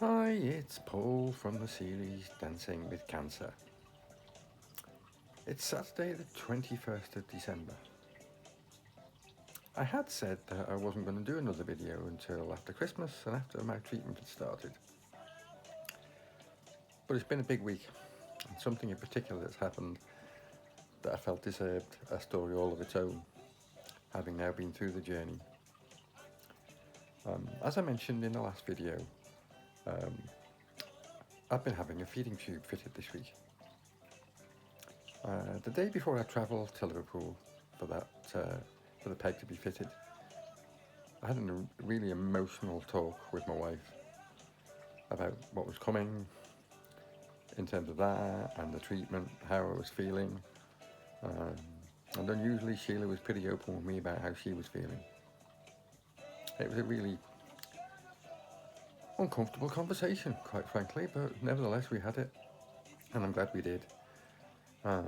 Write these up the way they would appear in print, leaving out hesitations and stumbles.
Hi, it's Paul from the series Dancing with Cancer. It's Saturday, the 21st of December. I had said that I wasn't going to do another video until after Christmas and after my treatment had started. But it's been a big week, and something in particular that's happened that I felt deserved a story all of its own, having now been through the journey. As I mentioned in the last video, um, I've been having a feeding tube fitted this week. The day before I travelled to Liverpool for for the peg to be fitted, I had a really emotional talk with my wife about what was coming in terms of that and the treatment, how I was feeling. Um, and unusually, Sheila was pretty open with me about how she was feeling. It was a really uncomfortable conversation, quite frankly, but nevertheless, we had it, and I'm glad we did. The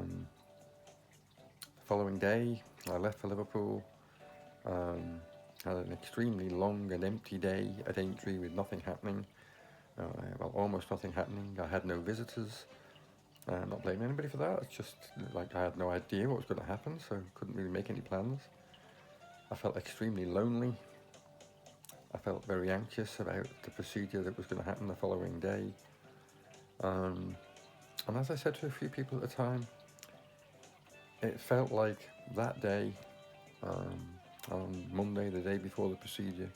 following day, I left for Liverpool. Had an extremely long and empty day at Aintree with nothing happening. Well, almost nothing happening. I had no visitors. Not blaming anybody for that. It's just like I had no idea what was going to happen, so couldn't really make any plans. I felt extremely lonely. I felt very anxious about the procedure that was going to happen the following day. And as I said to a few people at the time, it felt like that day, on Monday, the day before the procedure,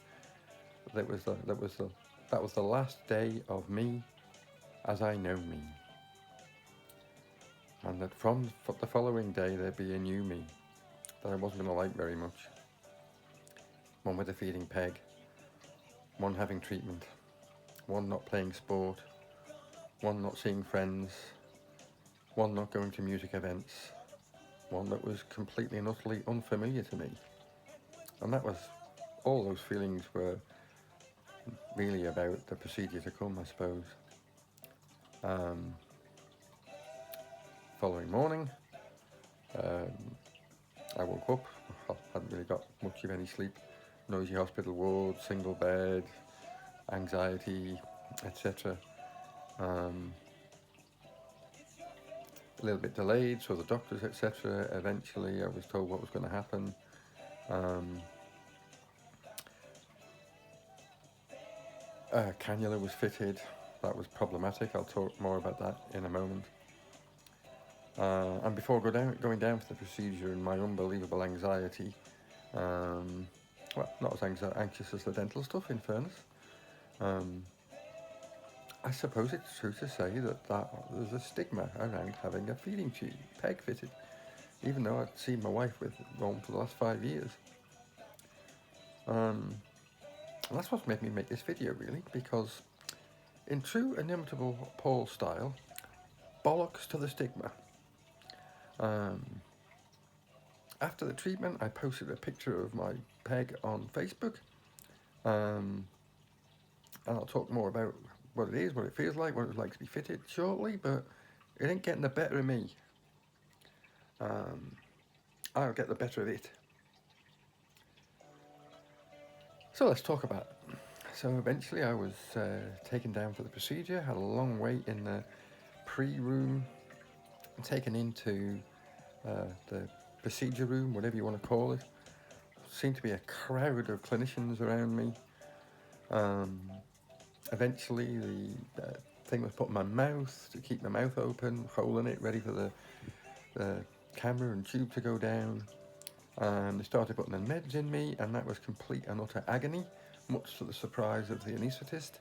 that was the last day of me as I know me, and that from the following day there'd be a new me that I wasn't going to like very much. One with a feeding peg, one having treatment, one not playing sport, one not seeing friends, one not going to music events, one that was completely and utterly unfamiliar to me. And that was, all those feelings were really about the procedure to come, I suppose. Following morning, I woke up, hadn't really got much of any sleep, noisy hospital ward, single bed, anxiety, etc. A little bit delayed, so the doctors, etc. Eventually, I was told what was going to happen. A cannula was fitted. That was problematic. I'll talk more about that in a moment. And before going down for the procedure and my unbelievable anxiety, well, not as anxious as the dental stuff, in fairness, I suppose it's true to say that there's a stigma around having a feeding tube peg fitted, even though I'd seen my wife with one for the last 5 years. And that's what made me make this video, really, because in true inimitable Paul style, bollocks to the stigma. After the treatment, I posted a picture of my peg on Facebook, and I'll talk more about what it is, what it feels like, what it was like to be fitted shortly, but it ain't getting the better of me. I'll get the better of it. So let's talk about it. So eventually I was taken down for the procedure, had a long wait in the pre-room, taken into the procedure room, whatever you want to call it. Seemed to be a crowd of clinicians around me. Eventually the thing was put in my mouth to keep my mouth open, hole in it, ready for the camera and tube to go down. And they started putting the meds in me, and that was complete and utter agony, much to the surprise of the anaesthetist.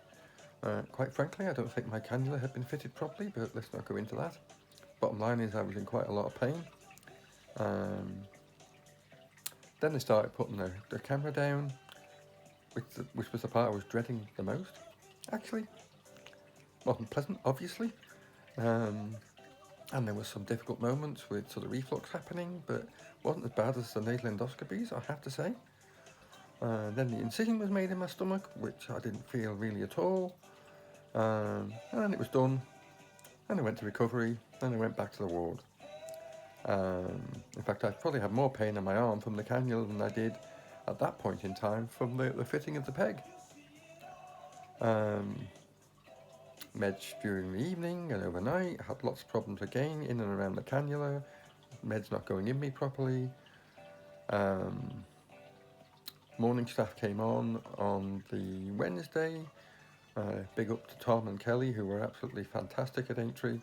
Quite frankly, I don't think my cannula had been fitted properly, but let's not go into that. Bottom line is I was in quite a lot of pain. Then they started putting the camera down, which was the part I was dreading the most. Actually, wasn't pleasant, obviously. And there were some difficult moments with sort of reflux happening, but wasn't as bad as the nasal endoscopies, I have to say. Then the incision was made in my stomach, which I didn't feel really at all. And then it was done. Then I went to recovery. Then I went back to the ward. In fact, I probably had more pain in my arm from the cannula than I did at that point in time from the fitting of the peg. meds during the evening and overnight. Had lots of problems again in and around the cannula. Meds not going in me properly. Um, Morning staff came on the Wednesday. Big up to Tom and Kelly, who were absolutely fantastic at Aintree.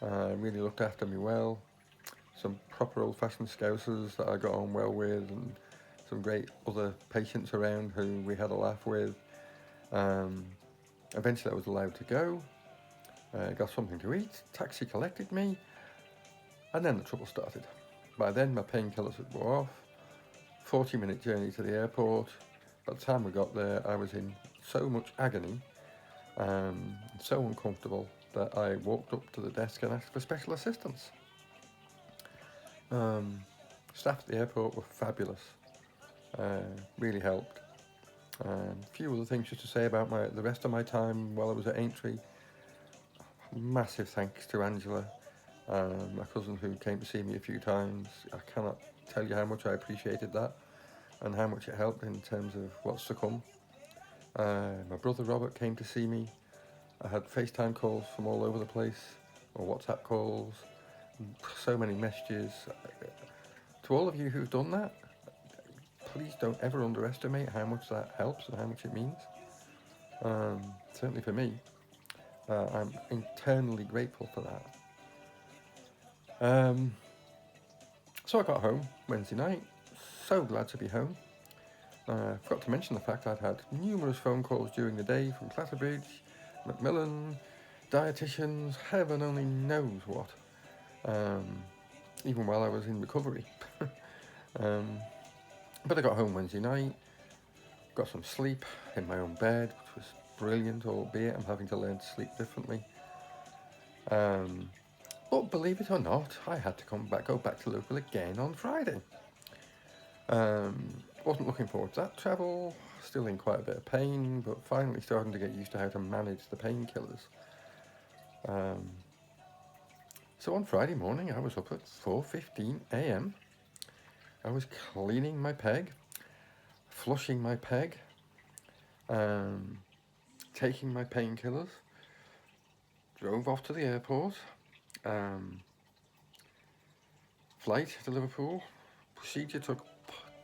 Really looked after me well. Some proper old-fashioned scousers that I got on well with, and some great other patients around who we had a laugh with. Eventually I was allowed to go. Got something to eat. Taxi collected me. And then the trouble started. By then my painkillers had wore off. 40-minute journey to the airport. By the time we got there, I was in so much agony, so uncomfortable, that I walked up to the desk and asked for special assistance. Staff at the airport were fabulous. Really helped. A few other things just to say about the rest of my time while I was at Aintree. Massive thanks to Angela, my cousin, who came to see me a few times. I cannot tell you how much I appreciated that and how much it helped in terms of what's to come. My brother Robert came to see me. I had FaceTime calls from all over the place, or WhatsApp calls, so many messages. To all of you who've done that, please don't ever underestimate how much that helps and how much it means. Certainly for me, I'm eternally grateful for that. So I got home Wednesday night, so glad to be home. Forgot to mention the fact I'd had numerous phone calls during the day from Clatterbridge, Macmillan, dietitians, heaven only knows what, even while I was in recovery. But I got home Wednesday night, got some sleep in my own bed, which was brilliant, albeit I'm having to learn to sleep differently. But believe it or not, I had to go back to local again on Friday. Wasn't looking forward to that travel, still in quite a bit of pain, but finally starting to get used to how to manage the painkillers. So on Friday morning, I was up at 4:15 a.m. I was cleaning my peg, flushing my peg, taking my painkillers, drove off to the airport, flight to Liverpool. Procedure took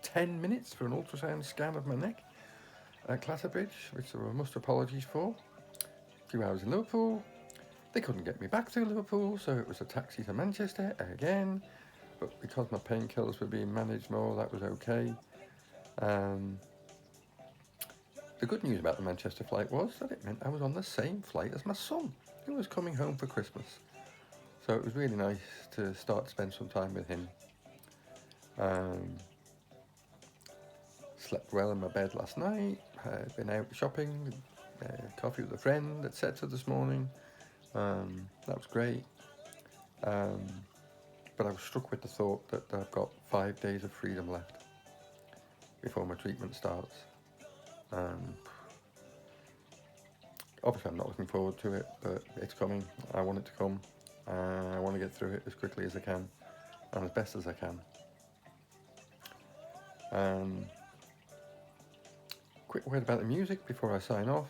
10 minutes for an ultrasound scan of my neck at Clatterbridge, which there were much apologies for. A few hours in Liverpool. They couldn't get me back through Liverpool, so it was a taxi to Manchester again. But because my painkillers were being managed more, that was okay. The good news about the Manchester flight was that it meant I was on the same flight as my son, who was coming home for Christmas. So it was really nice to start to spend some time with him. Slept well in my bed last night, been out shopping, coffee with a friend, etc. this morning. That was great. But I was struck with the thought that I've got 5 days of freedom left before my treatment starts. Obviously I'm not looking forward to it, but it's coming. I want it to come. I want to get through it as quickly as I can and as best as I can. Quick word about the music before I sign off.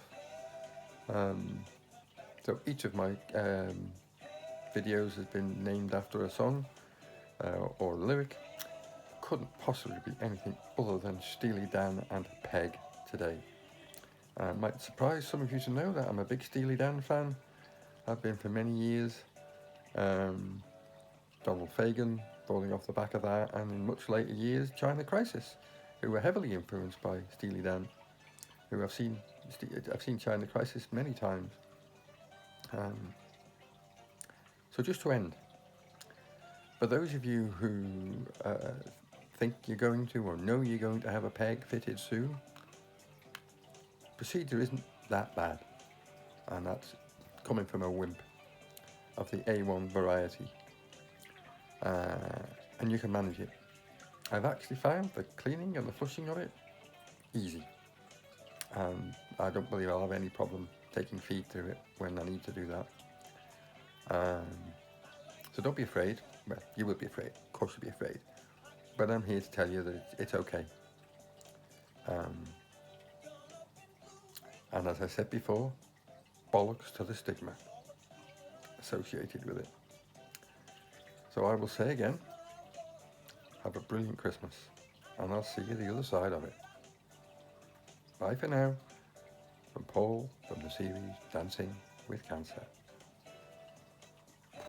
So each of my videos has been named after a song or a lyric. Couldn't possibly be anything other than Steely Dan and Peg today. Might surprise some of you to know that I'm a big Steely Dan fan. I've been for many years. Donald Fagen falling off the back of that, and in much later years China Crisis, who were heavily influenced by Steely Dan, who I've seen China Crisis many times. So just to end, for those of you who think you're going to or know you're going to have a peg fitted soon, procedure isn't that bad, and that's coming from a wimp of the A1 variety, and you can manage it. I've actually found the cleaning and the flushing of it easy, and I don't believe I'll have any problem taking feed through it when I need to do that. So don't be afraid. Well, you will be afraid, of course you'll be afraid, but I'm here to tell you that it's okay. And as I said before, bollocks to the stigma associated with it. So I will say again, have a brilliant Christmas, and I'll see you the other side of it. Bye for now, from Paul from the series Dancing with Cancer.